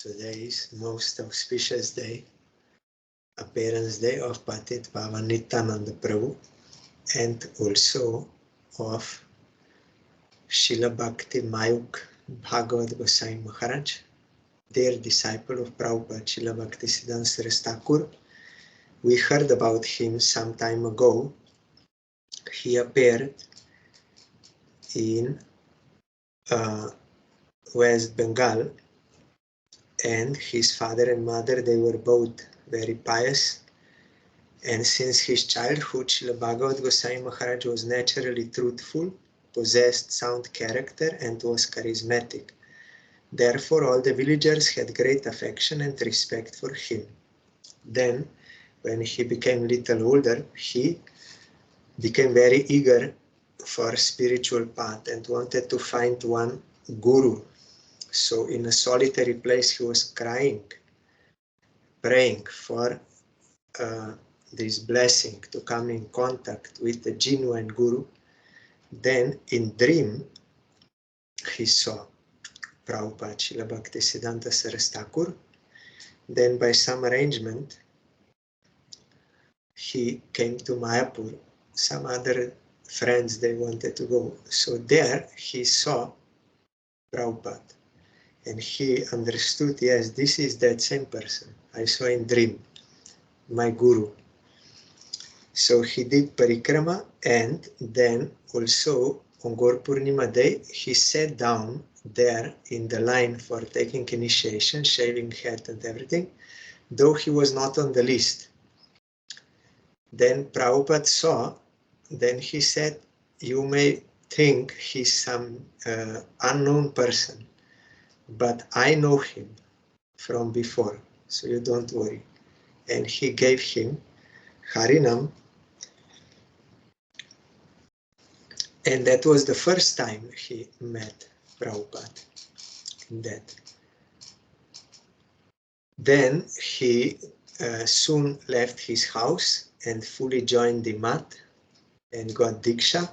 Today is most auspicious day, appearance day of Patitpavan Nityananda Prabhu, and also of Srila Bhakti Mayukh Bhagavat Goswami Maharaj, dear disciple of Prabhupada Srila Bhakti Siddhanta Saraswati Thakur. We heard about him some time ago. He appeared in West Bengal, and his father and mother, they were both very pious. And since his childhood, Srila Bhagavat Goswami Maharaj was naturally truthful, possessed sound character, and was charismatic. Therefore, all the villagers had great affection and respect for him. Then, when he became a little older, he became very eager for spiritual path and wanted to find one guru. So in a solitary place, he was crying, praying for this blessing to come in contact with the genuine guru. Then in dream, he saw Prabhupada Srila Bhakti Siddhanta Saraswati Thakur. Then by some arrangement, he came to Mayapur. Some other friends, they wanted to go. So there he saw Prabhupada. And he understood, yes, this is that same person I saw in dream, my guru. So he did parikrama, and then also on Gaur Purnima day, he sat down there in the line for taking initiation, shaving head and everything, though he was not on the list. Then Prabhupada saw, then he said, you may think he's some unknown person, but I know him from before, so you don't worry. And he gave him Harinam, and that was the first time he met Prabhupada in that. Then he soon left his house and fully joined the mat and got Diksha,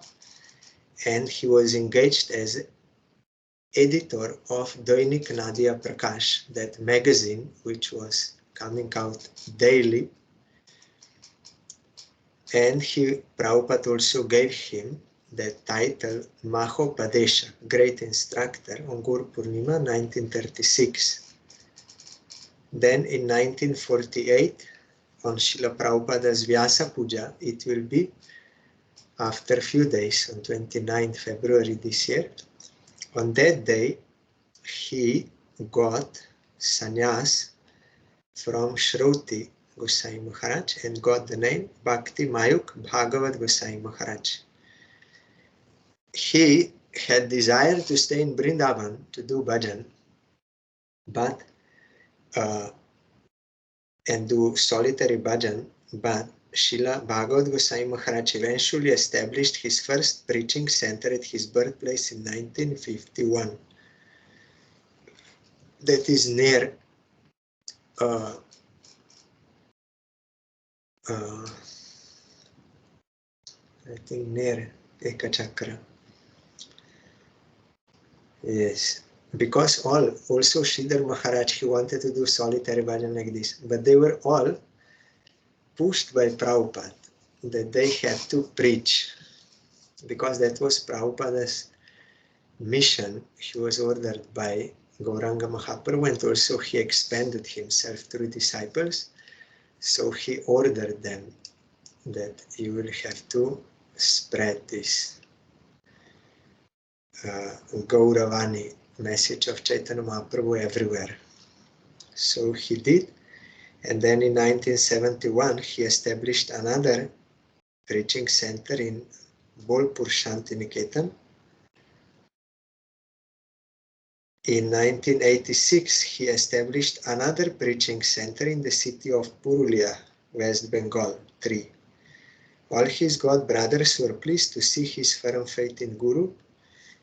and he was engaged as editor of Dainik Nadia Prakash, that magazine which was coming out daily. And Prabhupada also gave him the title Mahopadesha, great instructor, on Gaur Purnima 1936. Then in 1948, on Srila Prabhupada's Vyasa Puja, it will be after a few days, on 29th February this year. On that day, he got sannyas from Shruti Goswami Maharaj and got the name Bhakti Mayukh Bhagavat Goswami Maharaj. He had desire to stay in Vrindavan to do bhajan, but and do solitary bhajan, but Srila Bhagavat Goswami Maharaj eventually established his first preaching center at his birthplace in 1951. That is near I think near Ekachakra. Yes, because also Sridhar Maharaj, he wanted to do solitary bhajan like this, but they were all pushed by Prabhupada that they had to preach, because that was Prabhupada's mission. He was ordered by Gauranga Mahaprabhu, and also he expanded himself through disciples. So he ordered them that you will have to spread this Gauravani message of Chaitanya Mahaprabhu everywhere. So he did. And then in 1971, he established another preaching center in Bolpur Shantiniketan. In 1986, he established another preaching center in the city of Purulia, West Bengal, 3. All his god brothers were pleased to see his firm faith in Guru,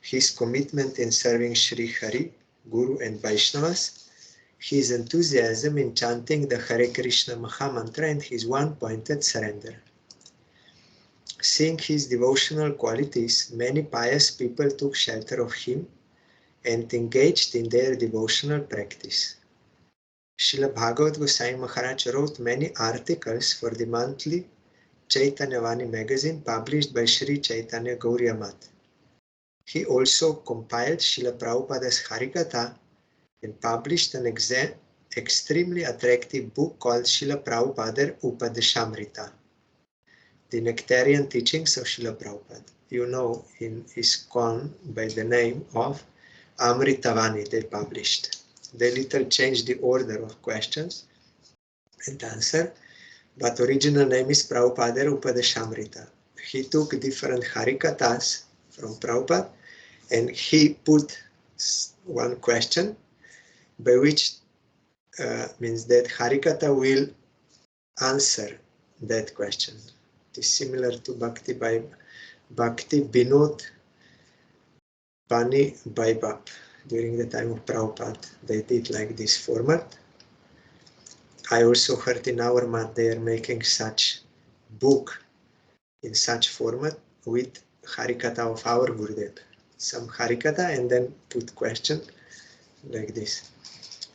his commitment in serving Sri Hari, Guru and Vaishnavas, his enthusiasm in chanting the Hare Krishna Mahamantra, and his one-pointed surrender. Seeing his devotional qualities, many pious people took shelter of him and engaged in their devotional practice. Srila Bhagavat Goswami Maharaj wrote many articles for the monthly Chaitanya Vani magazine published by Sri Chaitanya Gauriya Math. He also compiled Srila Prabhupada's Harikatha and published an extremely attractive book called Srila Prabhupada Upadeshamrita, the Nectarian Teachings of Srila Prabhupada. You know, in ISKCON by the name of Amritavani they published. They little changed the order of questions and answer, but original name is Prabhupada Upadeshamrita. He took different Harikathas from Prabhupada and he put one question by which means that Harikatha will answer that question. It is similar to Bhakti Binod Bani Baibab. During the time of Prabhupada, they did like this format. I also heard in our mat they are making such book in such format with Harikatha of our Gurudev. Some Harikatha and then put question like this.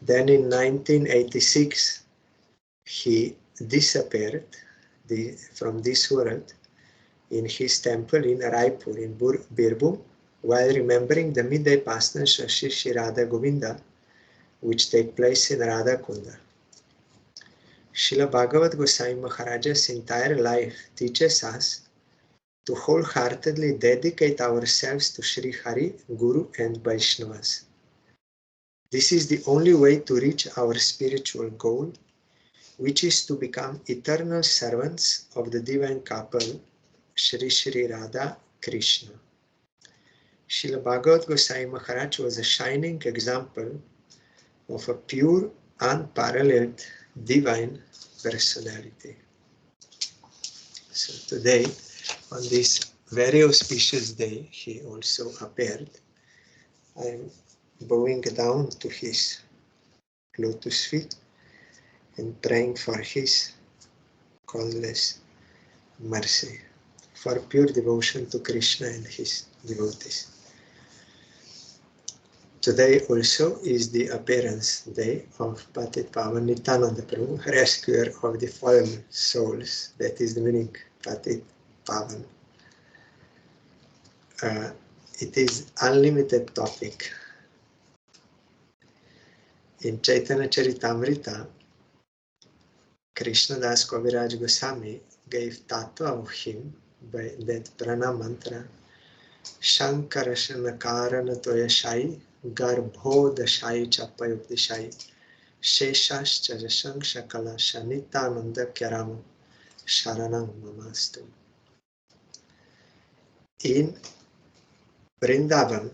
Then in 1986, he disappeared from this world in his temple in Raipur, in Birbhum, while remembering the midday pastimes of Shri Radha Govinda, which take place in Radha Kunda. Srila Bhagavat Goswami Maharaj's entire life teaches us to wholeheartedly dedicate ourselves to Sri Hari, Guru and Vaishnavas. This is the only way to reach our spiritual goal, which is to become eternal servants of the divine couple, Sri Sri Radha Krishna. Srila Bhagavat Goswami Maharaj was a shining example of a pure, unparalleled, divine personality. So today, on this very auspicious day, he also appeared. I am bowing down to his lotus feet and praying for his causeless mercy, for pure devotion to Krishna and his devotees. Today also is the appearance day of Patitpavan Nityananda Prabhu, rescuer of the fallen souls. That is the meaning, Patitpavan. It is unlimited topic. In Chaitanya Charitamrita, Krishna Das Kaviraj Goswami gave tattva of him by that prana mantra, Shankarashana Karana Toyashai Garbho Dashai Chapayupdishai Sheshash Chajashang Shakala Shanitananda Kyaram Sharanam Mamastu. In Vrindavan,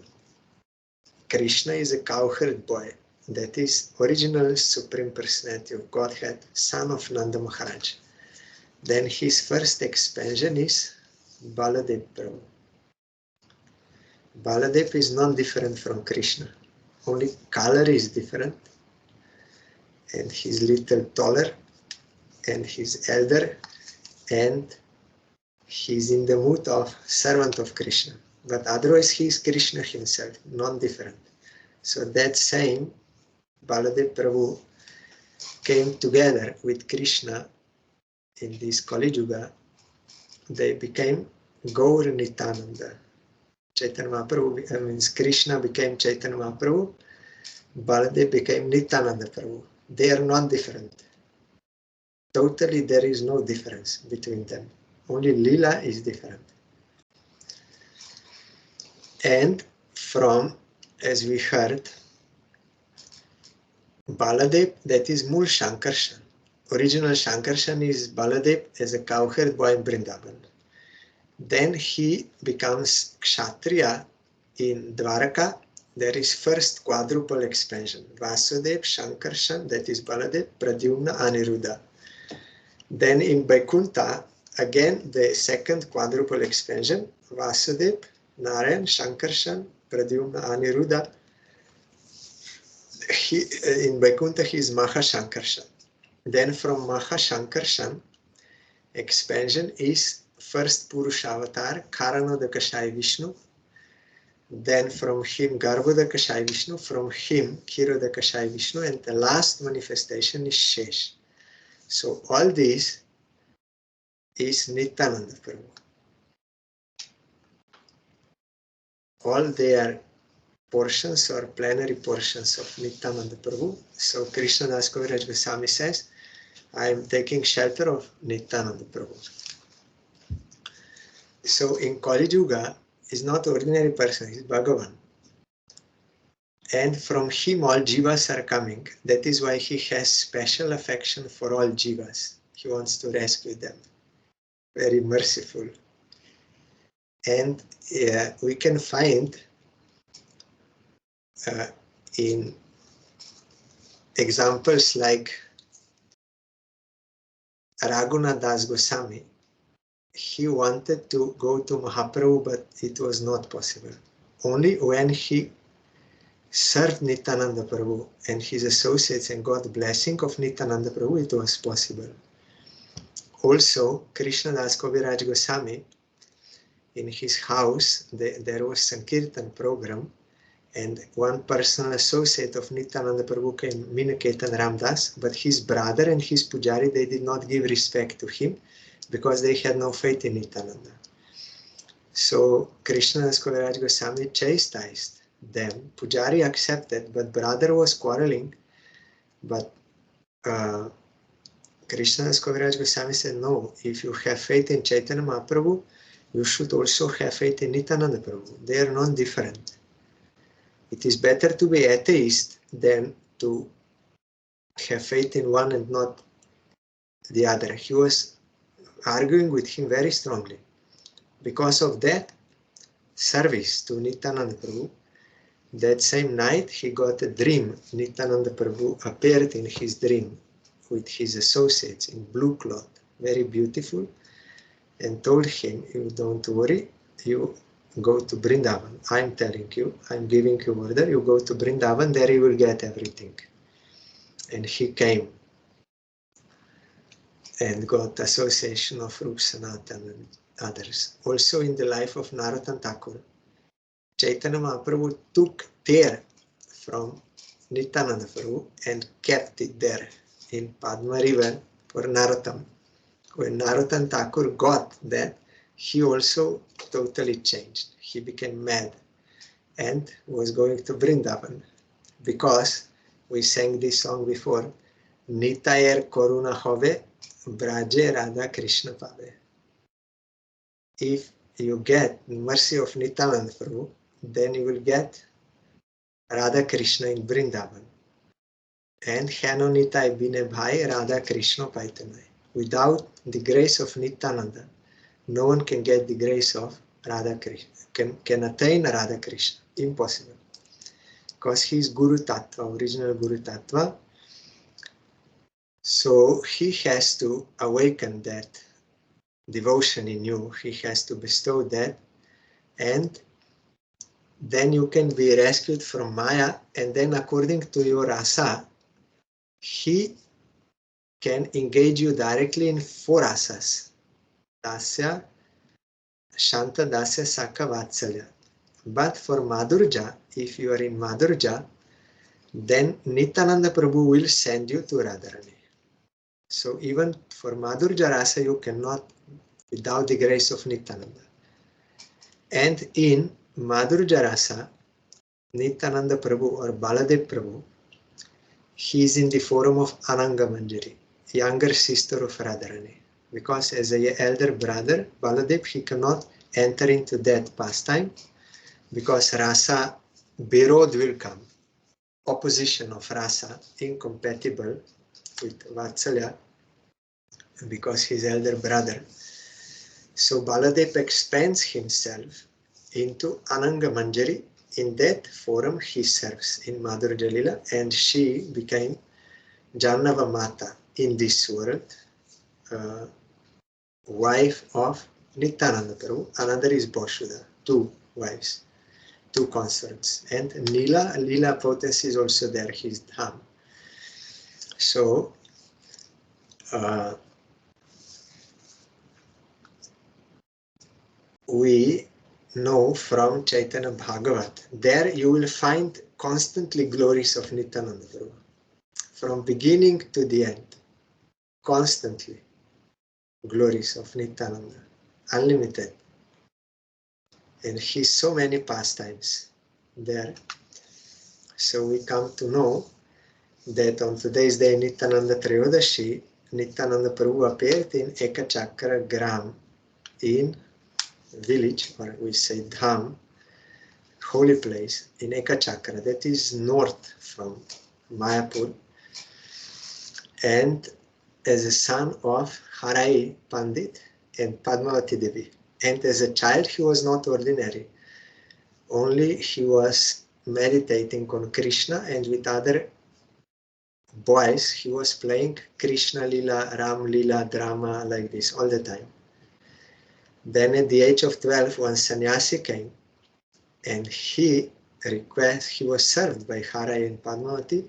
Krishna is a cowherd boy, that is original Supreme Personality of Godhead, son of Nanda Maharaj. Then his first expansion is Baladev Prabhu. Baladev is non-different from Krishna. Only color is different, and he's little taller, and he's elder, and he's in the mood of servant of Krishna. But otherwise he is Krishna himself, non-different. So that same Baladev Prabhu came together with Krishna in this Kali Yuga. They became Gaur Nityananda. Chaitanya Mahaprabhu, means Krishna became Chaitanya Mahaprabhu, Baladev became Nityananda Prabhu. They are not different. Totally there is no difference between them. Only Lila is different. And from, as we heard, Baladev, that is Mul Shankarshan. Original Shankarshan is Baladev as a cowherd boy in Vrindavan. Then he becomes Kshatriya in Dwaraka. There is first quadruple expansion. Vasudev, Shankarshan, that is Baladev, Pradyumna, Aniruddha. Then in Vaikuntha, again the second quadruple expansion. Vasudev, Narayan, Shankarshan, Pradyumna, Aniruddha. In Vaikuntha he is Mahashankarshan. Then from Mahashankarshan, expansion is first Purusha avatar, Karanodakashai Vishnu. then from him Garbhodakashai Vishnu, from him Kshirodakashai Vishnu, and the last manifestation is Shesh. So all this is Nityananda Prabhu. All they are portions or plenary portions of Nityananda Prabhu. So Krishna Das Kaviraj Goswami says, I am taking shelter of Nityananda Prabhu. So in Kali Yuga, is not ordinary person, he's Bhagavan. And from him all jivas are coming. That is why he has special affection for all jivas. He wants to rescue them. Very merciful. And we can find in examples like Raghunath Das Goswami. He wanted to go to Mahaprabhu, but it was not possible. Only when he served Nityananda Prabhu and his associates and got the blessing of Nityananda Prabhu, it was possible. Also, Krishna Das Kaviraj Goswami, in his house, there was Sankirtan program, and one personal associate of Nityananda Prabhu came, Miniketan Ramdas, but his brother and his pujari, they did not give respect to him because they had no faith in Nityananda. So Krishna Das Kaviraj Goswami chastised them. Pujari accepted, but brother was quarreling. But Krishna Das Kaviraj Goswami said, no, if you have faith in Chaitanya Mahaprabhu, you should also have faith in Nityananda Prabhu. They are not different. It is better to be atheist than to have faith in one and not the other. He was arguing with him very strongly. Because of that service to Nityananda Prabhu, that same night he got a dream. Nityananda Prabhu appeared in his dream with his associates in blue cloth, very beautiful, and told him, you don't worry, you go to Vrindavan. I'm telling you, I'm giving you order, you go to Vrindavan, there you will get everything. And he came and got association of Rup Sanatan and others. Also in the life of Narottam Thakur, Chaitanya Mahaprabhu took tear from Nityananda Prabhu and kept it there in Padma river for Narottam. When Narottam Thakur got that, he also totally changed. He became mad and was going to Vrindavan because we sang this song before, Nitayer Koruna Hove, Braje Radha Krishna Pave. If you get mercy of Nityananda Prabhu, then you will get Radha Krishna in Vrindavan. And Heno Nitai Bine Bhai Radha Krishna Paitanai. Without the grace of Nityananda, no one can get the grace of Radha Krishna, can attain Radha Krishna. Impossible. Because he is Guru Tattva, original Guru Tattva. So he has to awaken that devotion in you. He has to bestow that. And then you can be rescued from Maya. And then according to your rasa, he can engage you directly in 4 rasas. Dasya, Shanta, Dasya, Sakha, Vatsalya. But for Madhurja, if you are in Madhurja, then Nityananda Prabhu will send you to Radharani. So even for Madhurja Rasa, you cannot without the grace of Nityananda. And in Madhurja Rasa, Nityananda Prabhu or Baladev Prabhu, he is in the form of Ananga Manjari, younger sister of Radharani. Because as an elder brother, Baladev, he cannot enter into that pastime because Rasa Birod will come. Opposition of Rasa, incompatible with Vatsalya, because he's elder brother. So Baladev expands himself into Ananga Manjari. In that forum he serves in Madhurya Lila, and she became Jannava Mata in this world, wife of Nityananda Prabhu. Another is Boshuda, 2 wives, 2 consorts. And Lila potency is also there, his dham. So we know from Chaitanya Bhagavat. There you will find constantly glories of Nityananda Prabhu. From beginning to the end. Constantly. Glories of Nityananda. Unlimited. And he's so many pastimes there. So we come to know that on today's day, Nityananda Trayodashi, Nityananda Prabhu appeared in Ekachakra Gram in village, or we say Dham, holy place in Ekachakra, that is north from Mayapur, and as a son of Harai Pandit and Padmavati Devi. And as a child, he was not ordinary. Only he was meditating on Krishna, and with other boys, he was playing Krishna Lila, Ram Lila, drama like this all the time. Then at the age of 12, one sannyasi came, and he was served by Harai and Padmavati,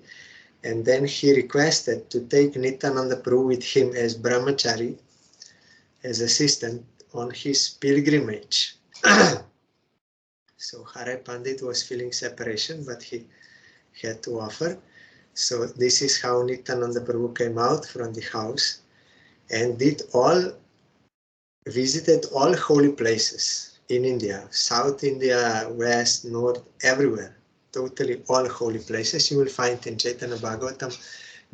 and then he requested to take Nityananda Prabhu with him as brahmachari, as assistant on his pilgrimage. So Harai Pandit was feeling separation, but he had to offer. So this is how Nityananda Prabhu came out from the house and visited all holy places in India, South India, West, North, everywhere. Totally all holy places. You will find in Chaitanya Bhagavatam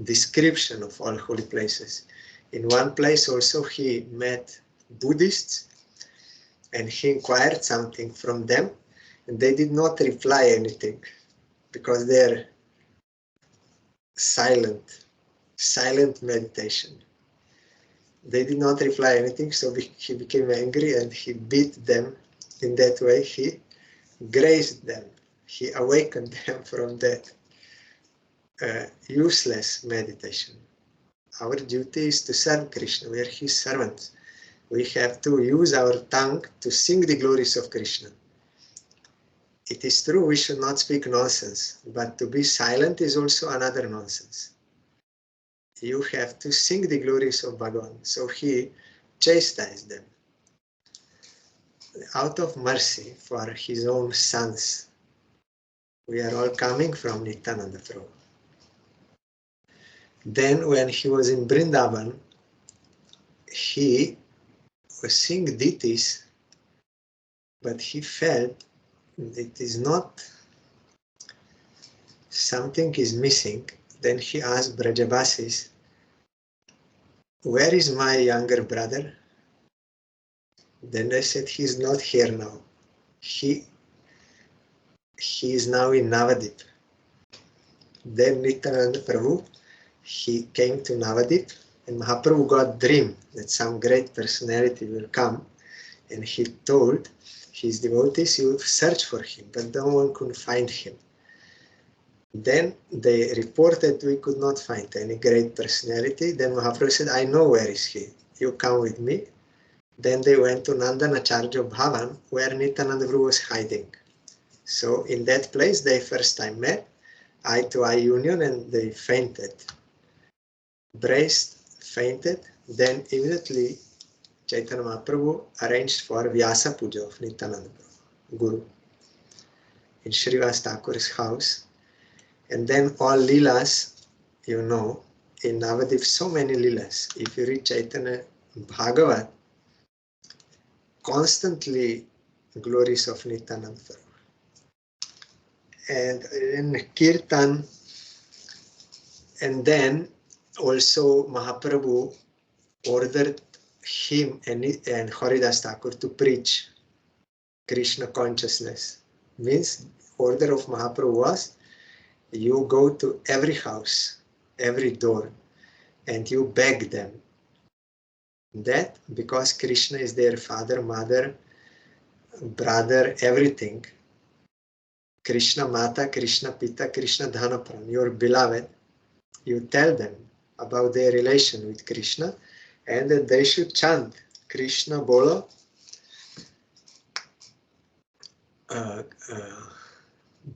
description of all holy places. In one place also he met Buddhists and he inquired something from them, and they did not reply anything because they're silent meditation. They did not reply anything, so he became angry and he beat them. In that way, he grazed them. He awakened them from that useless meditation. Our duty is to serve Krishna. We are his servants. We have to use our tongue to sing the glories of Krishna. It is true we should not speak nonsense, but to be silent is also another nonsense. You have to sing the glories of Bhagavan. So he chastised them out of mercy for his own sons. We are all coming from Nityananda Prabhu. Then when he was in Vrindavan, he was seeing deities, but he felt it is not, something is missing. Then he asked Brajavasis, where is my younger brother? Then they said, he is not here now. He is now in Navadip. Then Nityananda Prabhu, he came to Navadip, and Mahaprabhu got dream that some great personality will come, and he told his devotees, you search for him, but no one could find him. Then they reported we could not find any great personality. Then Mahaprabhu said, I know where is he. You come with me. Then they went to Nandanacharya Bhavan, where Nityananda Prabhu was hiding. So in that place they first time met, eye-to-eye union, and they fainted. Braced, fainted. Then immediately Chaitanya Mahaprabhu arranged for Vyasa Puja of Nityananda Prabhu, Guru, in Srivas Thakur's house. And then all Leelas, you know, in Navadip, so many Leelas. If you read Chaitanya Bhagavat, constantly glories of Nityananda Prabhu. And in Kirtan, and then also Mahaprabhu ordered him and Haridas Thakur to preach Krishna consciousness. Means order of Mahaprabhu was, you go to every house, every door, and you beg them that because Krishna is their father, mother, brother, everything, Krishna Mata, Krishna Pita, Krishna Dhanapran, your beloved, you tell them about their relation with Krishna, and that they should chant Krishna Bolo,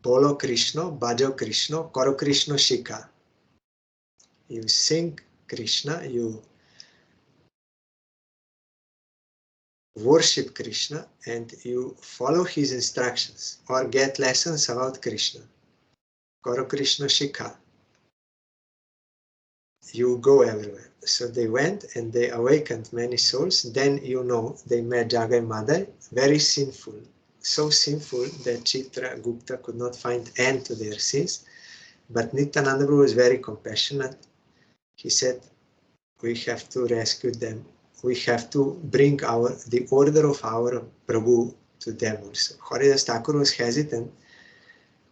Bolo Krishna, Bhajo Krishna, Karo Krishna Shika. You sing Krishna, you worship Krishna and you follow his instructions or get lessons about Krishna, Guru Krishna Shikha, you go everywhere. So they went and they awakened many souls. Then, you know, they met Jagai Madai, very sinful, so sinful that Chitra Gupta could not find end to their sins. But Nityananda Prabhu was very compassionate. He said, we have to rescue them. We have to bring the order of our Prabhu to them also. Haridas Thakur was hesitant,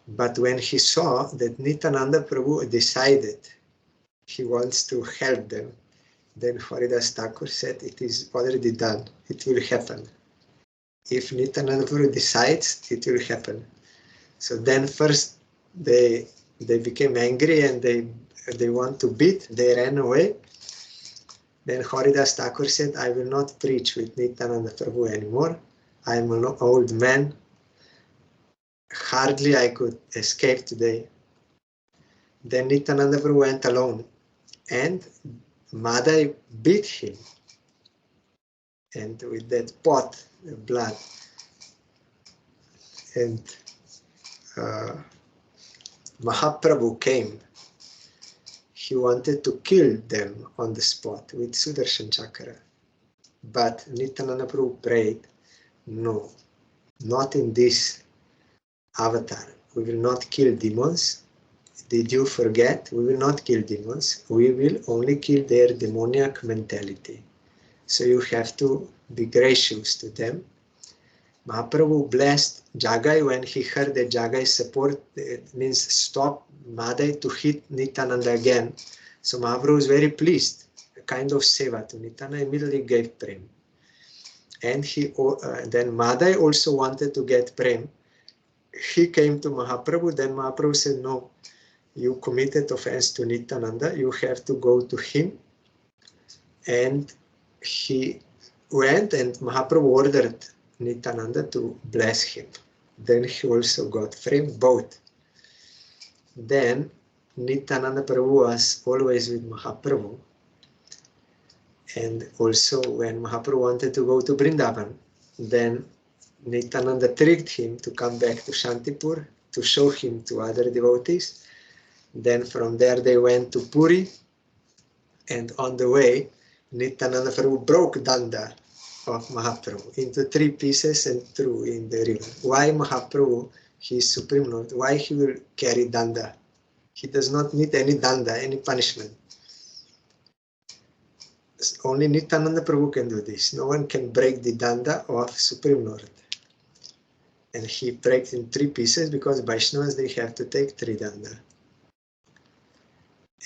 but when he saw that Nityananda Prabhu decided he wants to help them, then Haridas Thakur said, it is already done. It will happen. If Nityananda Prabhu decides, it will happen. So then first they became angry and they want to beat. They ran away. Then Haridas Thakur said, I will not preach with Nityananda Prabhu anymore. I am an old man. Hardly I could escape today. Then Nityananda Prabhu went alone and Madai beat him. And with that pot of blood. And Mahaprabhu came. He wanted to kill them on the spot with Sudarshan Chakra. But Nityananda Prabhu prayed, no, not in this avatar. We will not kill demons. Did you forget? We will not kill demons. We will only kill their demoniac mentality. So you have to be gracious to them. Mahaprabhu blessed Jagai when he heard that Jagai's support, it means stop Madai to hit Nityananda again. So Mahaprabhu was very pleased, a kind of seva to Nityananda, immediately gave prem. And then Madai also wanted to get prem. He came to Mahaprabhu, then Mahaprabhu said, no, you committed offense to Nityananda, you have to go to him. And he went and Mahaprabhu ordered Nityananda to bless him. Then he also got free, both. Then Nityananda Prabhu was always with Mahaprabhu. And also when Mahaprabhu wanted to go to Vrindavan, then Nityananda tricked him to come back to Shantipur to show him to other devotees. Then from there they went to Puri. And on the way, Nityananda Prabhu broke Danda of Mahaprabhu into 3 pieces and threw in the river. Why Mahaprabhu, he is Supreme Lord, why he will carry Danda? He does not need any Danda, any punishment. Only Nityananda Prabhu can do this. No one can break the Danda of Supreme Lord. And he breaks in 3 pieces because Vaishnavas, they have to take 3 Danda.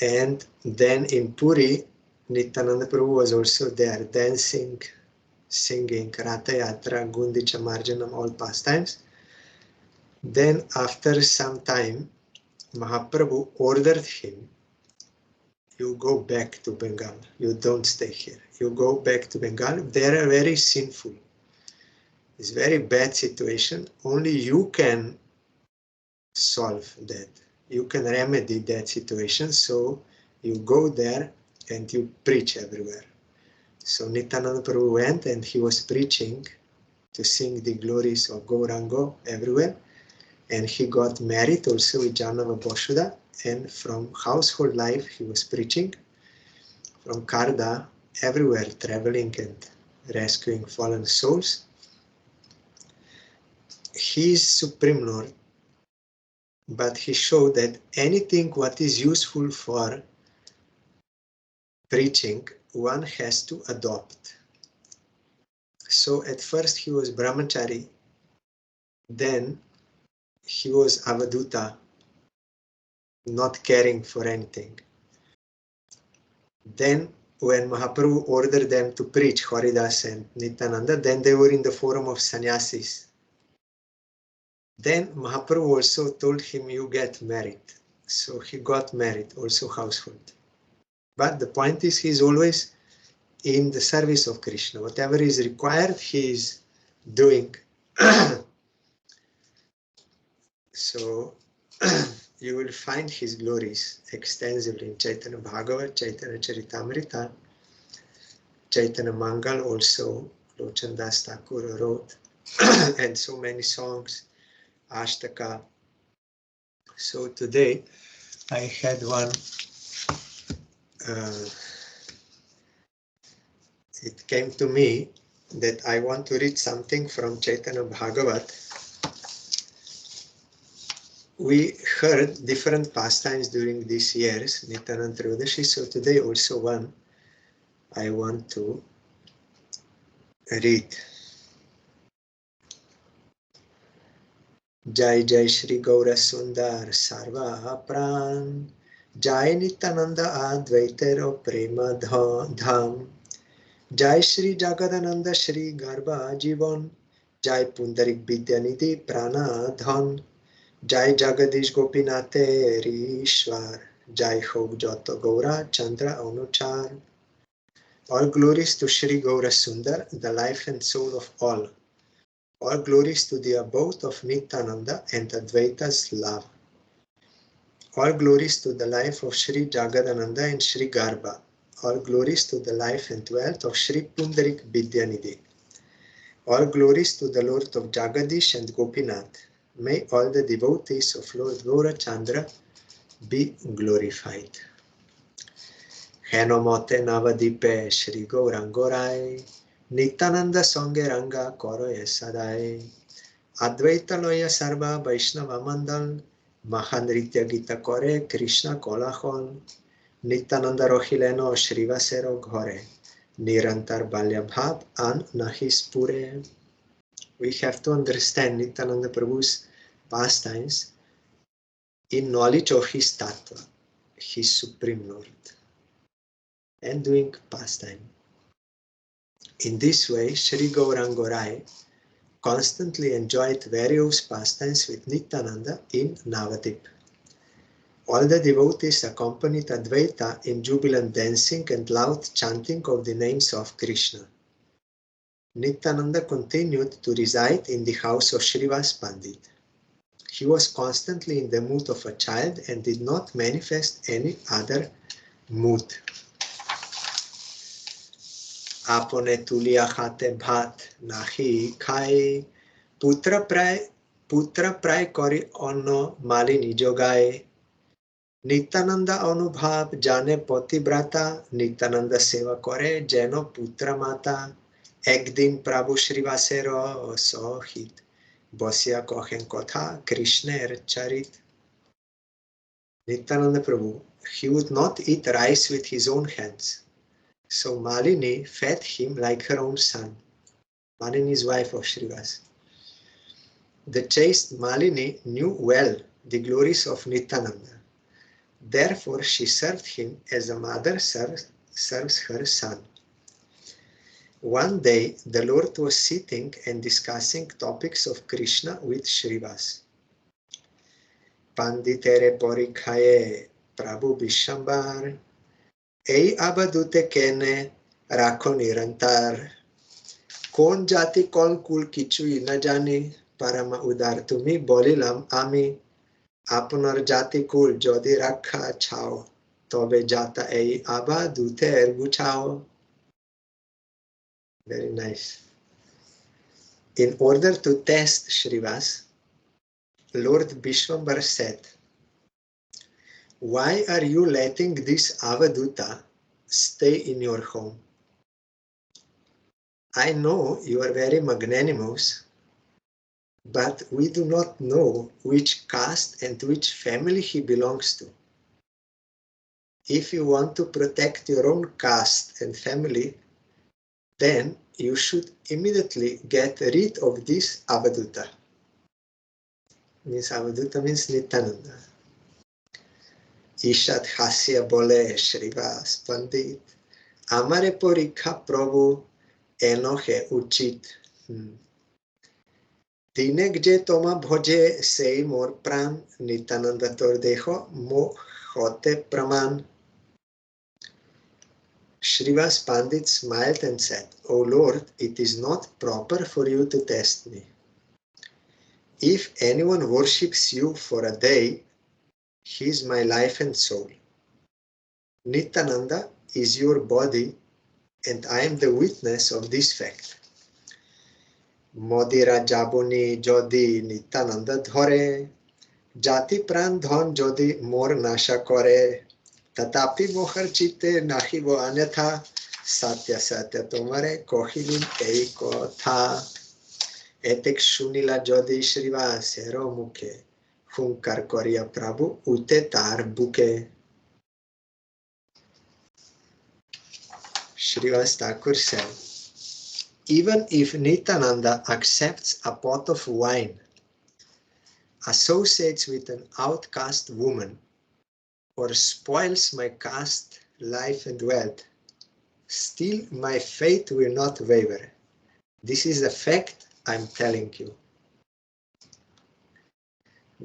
And then in Puri, Nityananda Prabhu was also there dancing, singing, Ratha Yatra, Gundicha Marjanam, all pastimes. Then after some time, Mahaprabhu ordered him, you go back to Bengal, you don't stay here. You go back to Bengal, they are very sinful. It's a very bad situation. Only you can solve that. You can remedy that situation. So you go there and you preach everywhere. So Nityananda Prabhu went and he was preaching to sing the glories of Gaurango everywhere. And he got married also with Janava Boshuda. And from household life he was preaching. From Karda, everywhere traveling and rescuing fallen souls. He is Supreme Lord. But he showed that anything what is useful for preaching, one has to adopt. So at first he was Brahmachari, then he was Avaduta, not caring for anything. Then when Mahaprabhu ordered them to preach, Haridas and Nityananda, then they were in the form of sannyasis. Then Mahaprabhu also told him, you get married. So he got married, also household. But the point is, he's always in the service of Krishna. Whatever is required, he is doing. So you will find his glories extensively in Chaitanya Bhagavat, Chaitanya Charitamrita, Chaitanya Mangal, also Lochandas Thakur wrote, and so many songs, Ashtaka. So today I had one, it came to me that I want to read something from Chaitanya Bhagavat. We heard different pastimes during these years, Nityananda Triyodashi, so today also one I want to read. Jai Jai Shri Gaura Sundar Sarva Pran, Jai Nityananda Advaitero Prema Dham, Jai Shri Jagadananda Shri Garba Jivan, Jai Pundarik Vidyanidhi Prana Dhan, Jai Jagadish Gopinate Rishwar, Jai Hog Joto Gaura Chandra Anuchar. All glories to Shri Gaura Sundar, the life and soul of all. All glories to the abode of Nityananda and Advaita's love. All glories to the life of Shri Jagadananda and Shri Garba. All glories to the life and wealth of Shri Pundarik Vidyanidhi. All glories to the Lord of Jagadish and Gopinath. May all the devotees of Lord Gaurachandra be glorified. Henomote Navadipe Shri Gaurangorai, Nityananda Songe Ranga Koroye Sadai, Advaita Loya Sarva Vaishnava Mandal, Mahanritya Gita Kore Krishna Kolahol, Nityananda Rohileno Shrivasero Ghore, Nirantar Balya Bhav An Nahis Pure. We have to understand Nityananda Prabhu's pastimes in knowledge of his tattva, his Supreme Lord, and doing pastime. In this way, Sri Gaurangorai constantly enjoyed various pastimes with Nityananda in Navadip. All the devotees accompanied Advaita in jubilant dancing and loud chanting of the names of Krishna. Nityananda continued to reside in the house of Srivas Pandit. He was constantly in the mood of a child and did not manifest any other mood. Apone tulia khate bhat nahi khai, putra pray kori onno malini jogaye. Nityananda anubhav jane patibrata, Nityananda seva kore jeno putra mata. Ekdin Prabhu Srivasero sohit, bosya kohen kotha Krishner charit. Nityananda Prabhu, he would not eat rice with his own hands. So Malini fed him like her own son. Malini is wife of Srivas. The chaste Malini knew well the glories of Nityananda. Therefore she served him as a mother serves her son. One day the Lord was sitting and discussing topics of Krishna with Srivas. Panditere porikhaye Prabhu Bishambar, ei abadute kene rakho nirantar, kon jati kon kul kichui na jani, parama udar tumi bolilam ami, আপনার জাতি কুল যদি রাখা চাও তবে যাতা এই আবাদুতের গুছাও. Very nice. In order to test Srivas, Lord Vishwambar said, why are you letting this avaduta stay in your home? I know you are very magnanimous, but we do not know which caste and which family he belongs to. If you want to protect your own caste and family, then you should immediately get rid of this avaduta. Avaduta means Nityananda. Ishat hasya bole Srivas Pandit, amare porikha Prabhu enohe uchit. Dinek je toma bhoje sei mor pran, Nityananda tor deho mo hote praman. Srivas Pandit smiled and said, O Lord, it is not proper for you to test me. If anyone worships you for a day, he is my life and soul. Nityananda is your body, and I am the witness of this fact. মদিরা যাবনি যদি নিত্যানন্দ ধরে, জাতি প্রাণ ধন যদি মোর নাশা করে, তথাপি মোহর চিত্তে নাহিব অন্যথা, সত্য সত্য তোমারে কহিলিম এই কথা। এতেক শুনিলা যদি শ্রীবাসের মুখে, হুঙ্কার করিয়া প্রভু উঠে তার বুকে। Srivas Thakur said, even if Nityananda accepts a pot of wine, associates with an outcast woman, or spoils my caste, life and wealth, still my faith will not waver. This is a fact I'm telling you.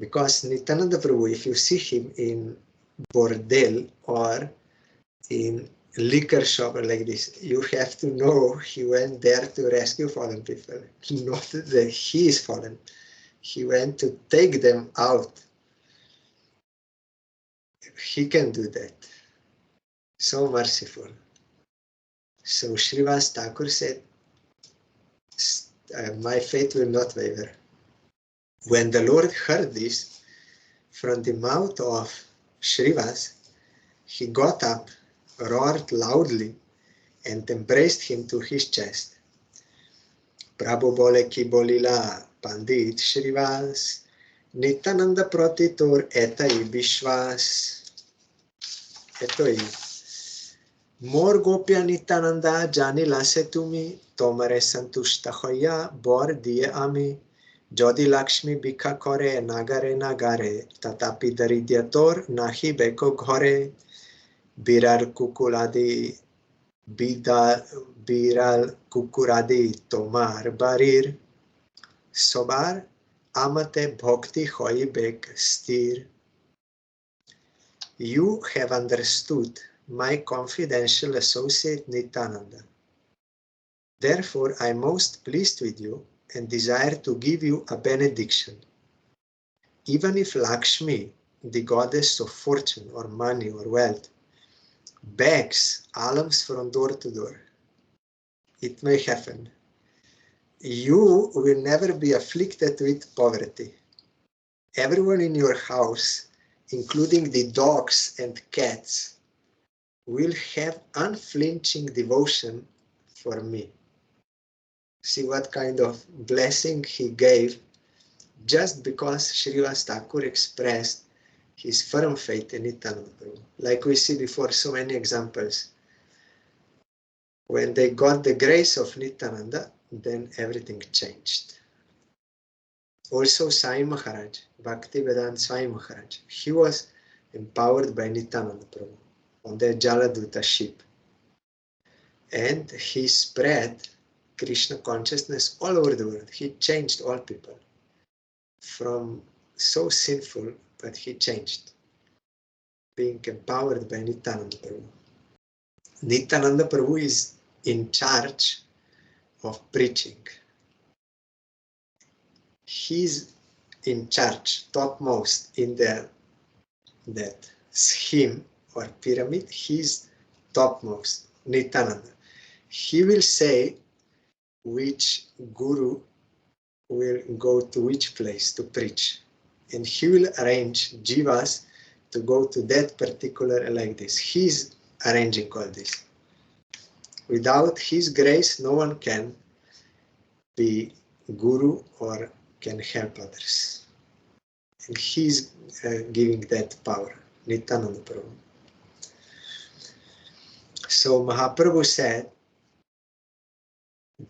Because Nityananda Prabhu, if you see him in bordel or in liquor shop or like this, you have to know he went there to rescue fallen people, not that he is fallen. He went to take them out. He can do that. So merciful. So Srivas Thakur said, my faith will not waver. When the Lord heard this from the mouth of Srivas, he got up, roared loudly, and embraced him to his chest. Prabhu bole ki bolila Pandit Srivas, Nityananda prati tor etai Vishwas. Etoi. Mor gopya Nityananda janila se tumi, tomare santushta hoya bor diye ami, jodi Lakshmi bikha kore nagare nagare, tatapi daridya tor nahi beko ghore, birar kukuladi বিড়াল কুকুরাদি তোমার বাড়ির, সবার আমাতে ভক্তি হইবেক স্থির। You have understood my confidential associate Nityananda. Therefore, I am most pleased with you and desire to give you a benediction. Even if Lakshmi, the goddess of fortune or money or wealth, begs alms from door to door, it may happen. You will never be afflicted with poverty. Everyone in your house, including the dogs and cats, will have unflinching devotion for me. See what kind of blessing he gave just because Srivas Thakur expressed his firm faith in Nityananda Prabhu. Like we see before so many examples. When they got the grace of Nityananda, then everything changed. Also Sai Maharaj, Bhakti Vedanta Sai Maharaj, he was empowered by Nityananda Prabhu on the Jaladuta ship. And he spread Krishna consciousness all over the world. He changed all people from so sinful, but he changed, being empowered by Nityananda Prabhu. Nityananda Prabhu is in charge of preaching. He's in charge, topmost in that scheme or pyramid. He's topmost, Nityananda. He will say which guru will go to which place to preach, and he will arrange jivas to go to that particular like this. He's arranging all this. Without his grace, no one can be guru or can help others. And he's giving that power, Nityananda Prabhu. So Mahaprabhu said,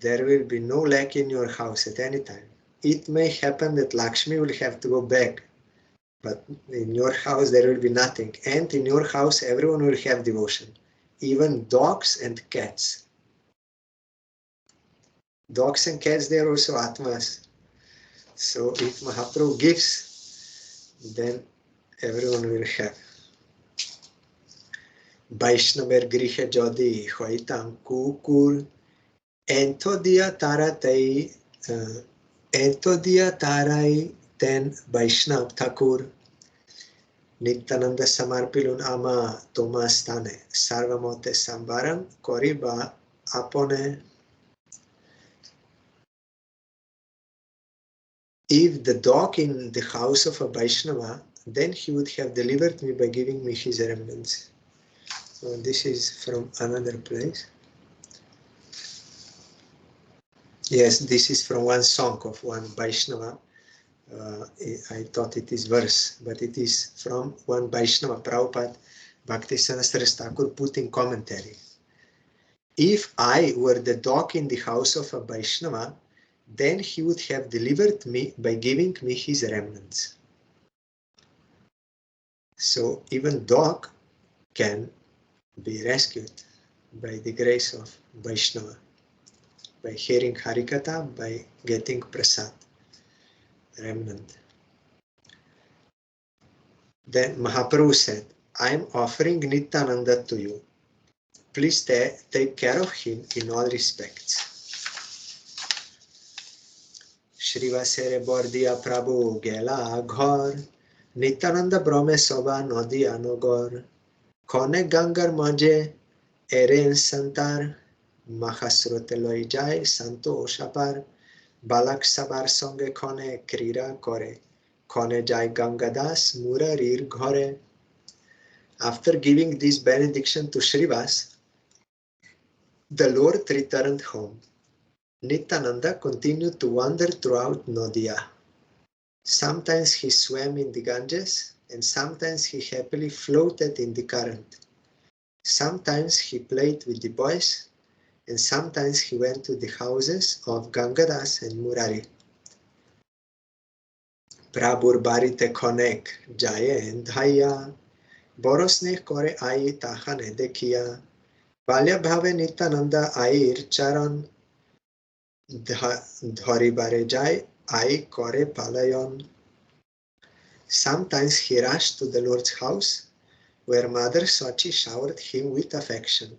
there will be no lack in your house at any time. It may happen that Lakshmi will have to go back, but in your house there will be nothing. And in your house everyone will have devotion, even dogs and cats. Dogs and cats, they are also Atmas. So if Mahaprabhu gives, then everyone will have. Vaishnaver grihe jodi hoitam kukur, ento dia tarai ten Vaishnav Thakur, Nityananda samarpilun ama toma stane, sarvamote sambaram koriba apone. If the dog in the house of a Vaishnava, then he would have delivered me by giving me his remnants. So this is from another place. Yes, this is from one song of one Vaishnava. I thought it is verse, but it is from one Vaishnava. Prabhupada Bhakti Saraswati Thakur put in commentary. If I were the dog in the house of a Vaishnava, then he would have delivered me by giving me his remnants. So even dog can be rescued by the grace of Vaishnava, by hearing Harikatha, by getting prasad, remnant. Then Mahaprabhu said, I am offering Nityananda to you. Please take care of him in all respects. Shrivasere Bordia Prabhu Gela Ghor, Nityananda Brahme Soba Nodi Anogor, Kone Gangar Maje, Eren Santar, Mahasrote Loi Jai, Santo Oshapar, Balak Sabar Songe Kone Krira Kore, Kone Jai Gangadas Murarir Ghore. After giving this benediction to Shrivas, the Lord returned home. Nityananda continued to wander throughout Nadia. Sometimes he swam in the Ganges, and sometimes he happily floated in the current. Sometimes he played with the boys, and sometimes he went to the houses of Gangadas and Murari. Prabhur barite konek jaye and dhaya, borosne kore ai tahane dekiya, balya bhave Nityananda air charan, Dharibare jai ai kore palayon. Sometimes he rushed to the Lord's house, where Mother Sachi showered him with affection.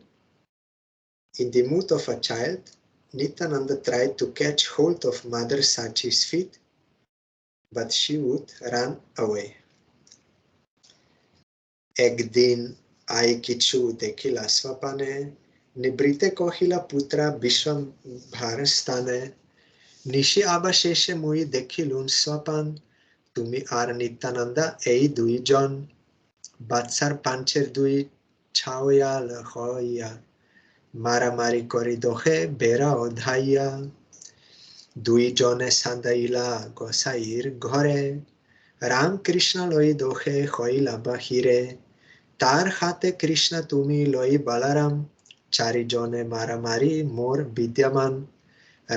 In the mood of a child, Nityananda tried to catch hold of Mother Sachi's feet, but she would run away. Ekdin ai kichu dekila swapane, nibrite kohila putra Vishwambharastane, nishi abasheshe mui dekilun swapan, তুমি আর নিত্যানন্দা এই দুইজন বাচ্চার পাঞ্চের দুই ছাওয়াল হইয়া মারামারি করে দোহে বেড়া ও ধাইয়া দুইজনে সান্দাইলা গোসাইর ঘরে রামকৃষ্ণ লই দোহে হইলা বাহিরে তার হাতে কৃষ্ণ তুমি লই বলরাম চারিজনে মারামারি মোর বিদ্যমান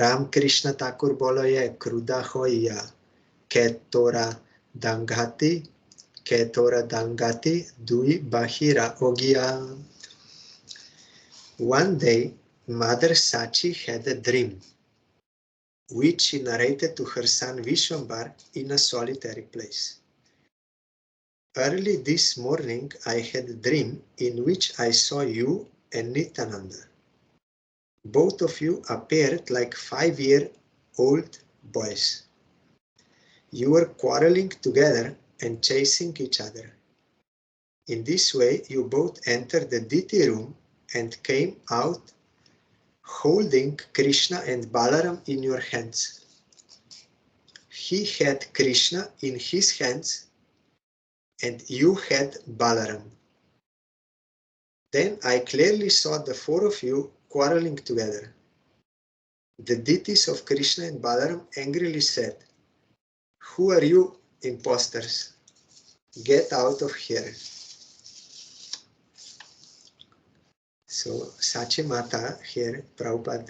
রামকৃষ্ণ ঠাকুর বলয়ে ক্রুদ্ধ হইয়া Ketora Dangati Dui Bahira Ogia. One day, Mother Sachi had a dream, which she narrated to her son Vishwambar in a solitary place. Early this morning, I had a dream in which I saw you and Nityananda. Both of you appeared like 5-year-old boys. You were quarreling together and chasing each other. In this way, you both entered the Diti room and came out holding Krishna and Balaram in your hands. He had Krishna in his hands and you had Balaram. Then I clearly saw the four of you quarreling together. The deities of Krishna and Balaram angrily said, "Who are you, imposters? Get out of here." So Sachi Mata here, Prabhupada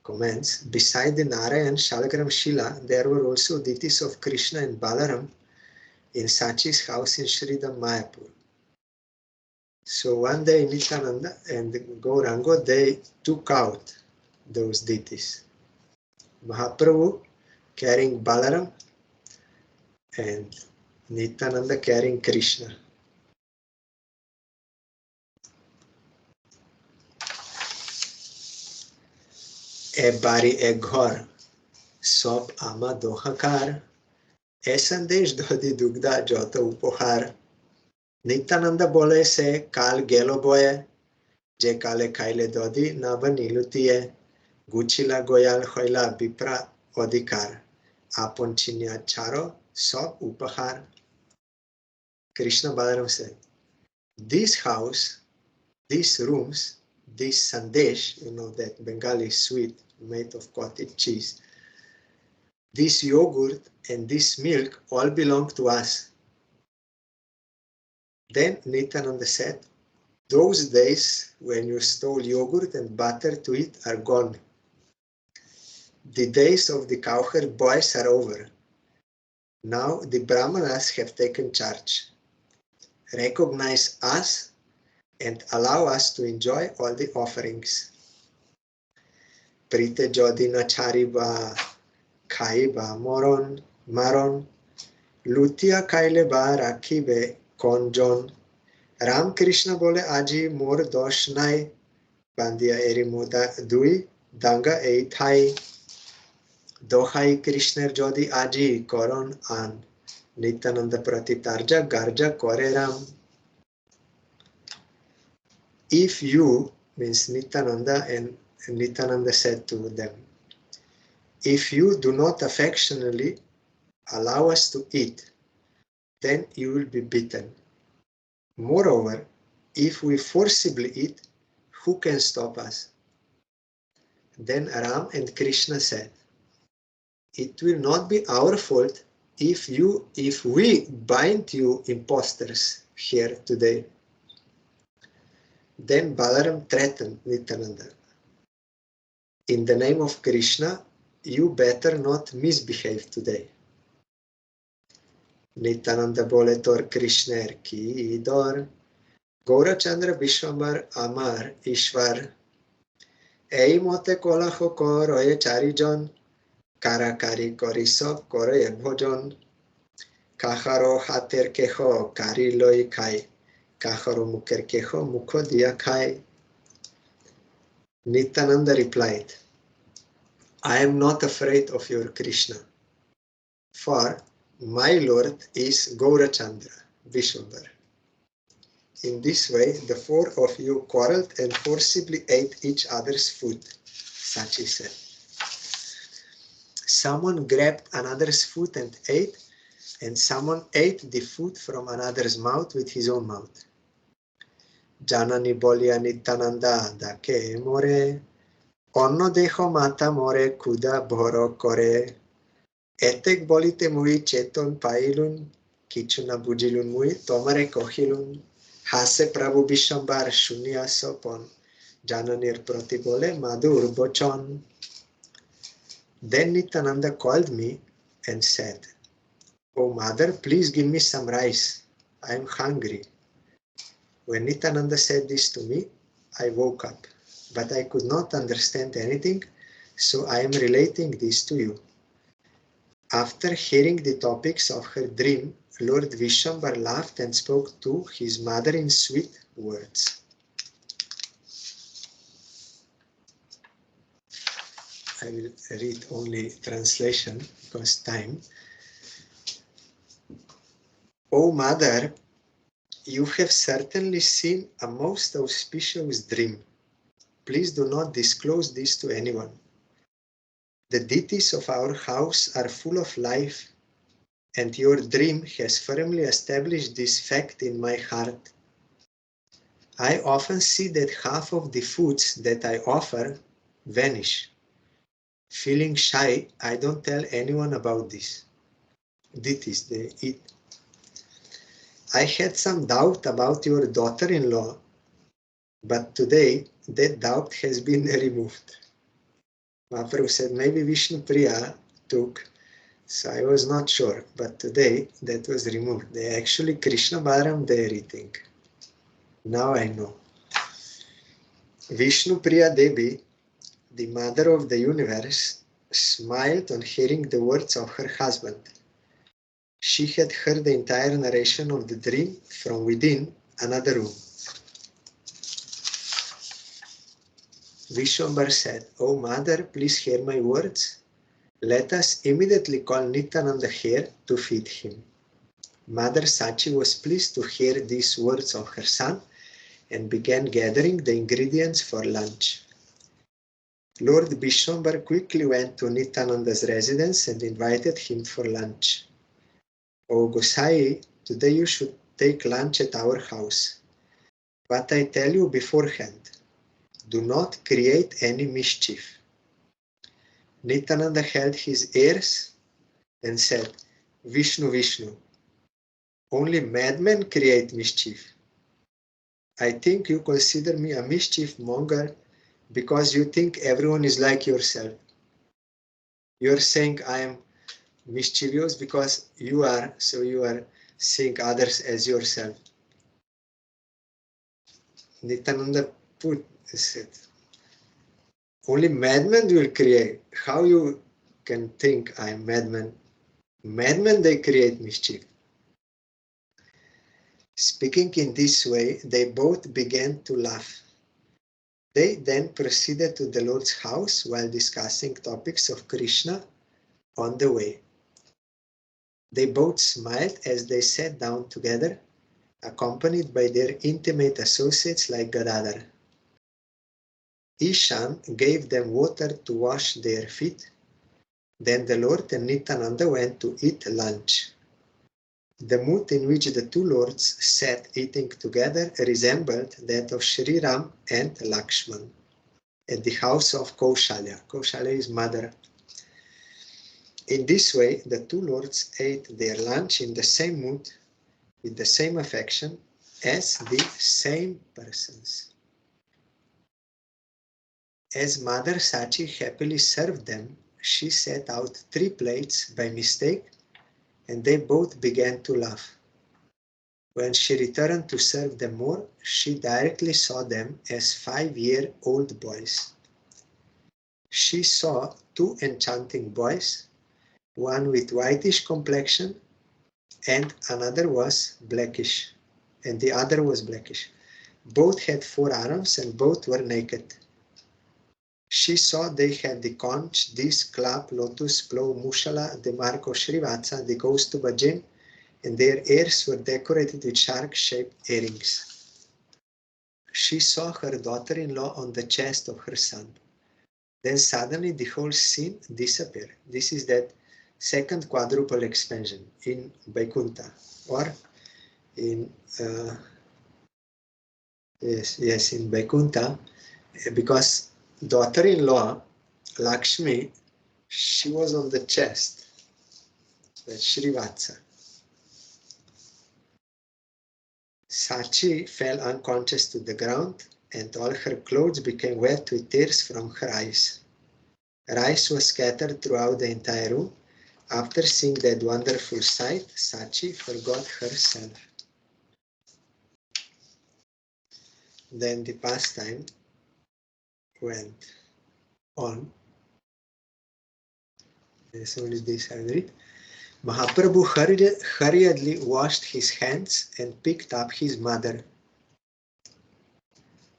comments, beside the Narayan, Shalagram, Shila, there were also deities of Krishna and Balaram in Sachi's house in Sridham, Mayapur. So one day Nityananda and Gaurango, they took out those deities. Mahaprabhu carrying Balaram and Nityananda carrying Krishna. E bari e ghor sop ama dohakar e sandesh dodi dugda joto upohar. Nityananda bole se kal gelo boye je kale kaile dodi na banilutie guchila goyal hoila bipra odikar Apon chinya charo sob upahar. Krishna Balaram said, this house, these rooms, this sandesh, you know that Bengali sweet made of cottage cheese, this yogurt and this milk all belong to us. Then Nityananda said, those days when you stole yogurt and butter to eat are gone. The days of the cowherd boys are over. Now the Brahmanas have taken charge. Recognize us and allow us to enjoy all the offerings. Prite jodina chariba khaiba moron maron lutia kaile ba rakhibe konjon. Ram Krishna bole aji mor dosh nai bandia eri moda dui danga ei thai. Dohai Krishner jodi aji koron an Nityananda pratitarja garja kore Ram. If you, means Nityananda, and Nityananda said to them, if you do not affectionately allow us to eat, then you will be beaten. Moreover, if we forcibly eat, who can stop us? Then Ram and Krishna said, it will not be our fault if we bind you impostors here today. Then Balaram threatened Nityananda. In the name of Krishna, you better not misbehave today. Nityananda bole tor Krishner ki idor, Gaurachandra Vishwambar Amar Ishwar, Ei mote kolaho koroye charijon, Karakari koriso koroye bhojon, Kaharo hater keho kari loi kai, Kaharo muker keho mukho dia kai. Nityananda replied, I am not afraid of your Krishna, for my Lord is Gaurachandra, Vishwambar. In this way, the four of you quarreled and forcibly ate each other's food. Sachi said. Someone grabbed another's food and ate, and someone ate the food from another's mouth with his own mouth. Janani bolia Nityananda dake more, Onno deho mata more kuda bhoro kore, Etek bolite mui cheton pailun, Kichuna bujilun mui tomare kohilun, Hase Prabhu Vishwambar shunya sopon, Jananir proti bole madur bochon. Then Nityananda called me and said, Oh mother, please give me some rice. I am hungry. When Nityananda said this to me, I woke up, but I could not understand anything, so I am relating this to you. After hearing the topics of her dream, Lord Vishwambar laughed and spoke to his mother in sweet words. I will read only translation because time. O mother, you have certainly seen a most auspicious dream. Please do not disclose this to anyone. The deities of our house are full of life, and your dream has firmly established this fact in my heart. I often see that half of the foods that I offer vanish. Feeling shy, I don't tell anyone about this. Deities, they eat. I had some doubt about your daughter-in-law, but today that doubt has been removed. Mahaprabhu said maybe Vishnu Priya took, so I was not sure, but today that was removed. They actually, Krishna Balaram, they are eating. Now I know. Vishnu Priya Devi, the mother of the universe, smiled on hearing the words of her husband. She had heard the entire narration of the dream from within another room. Vishwambar said, "O mother, please hear my words. Let us immediately call Nityananda here to feed him." Mother Sachi was pleased to hear these words of her son and began gathering the ingredients for lunch. Lord Vishwambar quickly went to Nityananda's residence and invited him for lunch. "Oh Gosai, today you should take lunch at our house. But I tell you beforehand, do not create any mischief." Nityananda held his ears and said, "Vishnu, Vishnu, only madmen create mischief. I think you consider me a mischief monger because you think everyone is like yourself. You're saying I am mischievous because you are, so you are seeing others as yourself." Nityananda said, "Only madmen will create. How you can think I am madman? Madmen, they create mischief." Speaking in this way, they both began to laugh. They then proceeded to the Lord's house while discussing topics of Krishna on the way. They both smiled as they sat down together, accompanied by their intimate associates like Gadadhar. Ishan gave them water to wash their feet. Then the Lord and Nityananda went to eat lunch. The mood in which the two lords sat eating together resembled that of Sri Ram and Lakshman at the house of Kaushalya. Kaushalya is mother. In this way, the two lords ate their lunch in the same mood, with the same affection, as the same persons. As Mother Sachi happily served them, she set out 3 plates by mistake, and they both began to laugh. When she returned to serve them more, she directly saw them as 5-year-old boys. She saw 2 enchanting boys, one with whitish complexion and another was blackish, and the other was blackish. Both had 4 arms and both were naked. She saw they had the conch, disc, clap, lotus, plow, mushala, the mark of Srivatsa, the ghost of Bhajan, and their ears were decorated with shark-shaped earrings. She saw her daughter-in-law on the chest of her son. Then suddenly the whole scene disappeared. This is that second quadruple expansion in Vaikuntha, or in in Vaikuntha, because daughter-in-law Lakshmi, she was on the chest, that's Srivatsa. Sachi fell unconscious to the ground, and all her clothes became wet with tears from her eyes. Rice was scattered throughout the entire room. After seeing that wonderful sight, Sachi forgot herself. Then the pastime went on. As only this I read. Mahaprabhu hurriedly washed his hands and picked up his mother.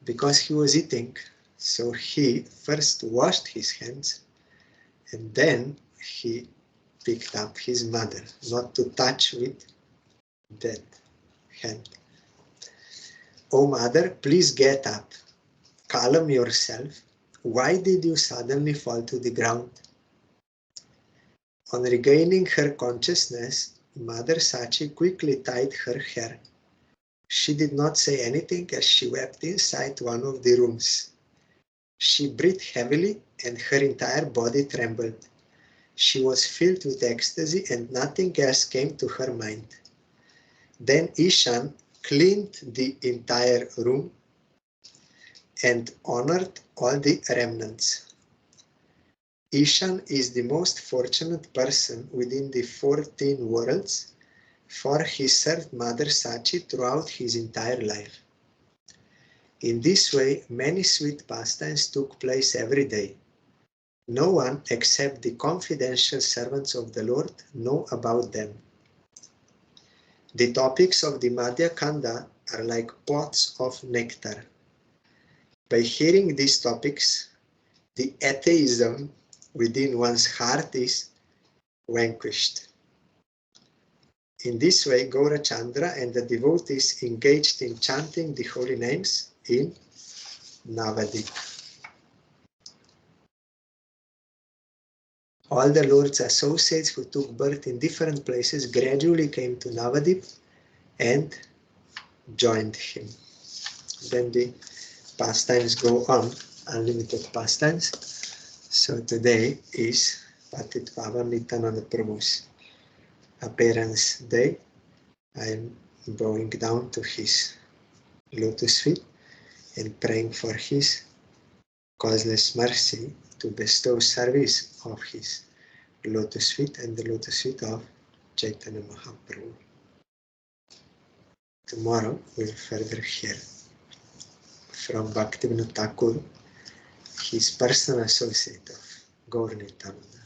Because he was eating, so he first washed his hands and then he picked up his mother, not to touch with that hand. "Oh mother, please get up. Calm yourself. Why did you suddenly fall to the ground?" On regaining her consciousness, Mother Sachi quickly tied her hair. She did not say anything as she wept inside one of the rooms. She breathed heavily and her entire body trembled. She was filled with ecstasy and nothing else came to her mind. Then Ishan cleaned the entire room and honored all the remnants. Ishan is the most fortunate person within the 14 worlds, for he served Mother Sachi throughout his entire life. In this way, many sweet pastimes took place every day. No one except the confidential servants of the Lord know about them. The topics of the Madhya Kanda are like pots of nectar. By hearing these topics, the atheism within one's heart is vanquished. In this way, Gaurachandra and the devotees engaged in chanting the holy names in Navadip. All the Lord's associates who took birth in different places gradually came to Navadip and joined him. Then the pastimes go on, unlimited pastimes. So today is Patitpavan Nityananda Prabhu's appearance day. I am bowing down to his lotus feet and praying for his causeless mercy to bestow service of his lotus feet and the lotus feet of Chaitanya Mahaprabhu. Tomorrow we'll further hear from Bhakti Thakur, his personal associate of Gaur Nityananda.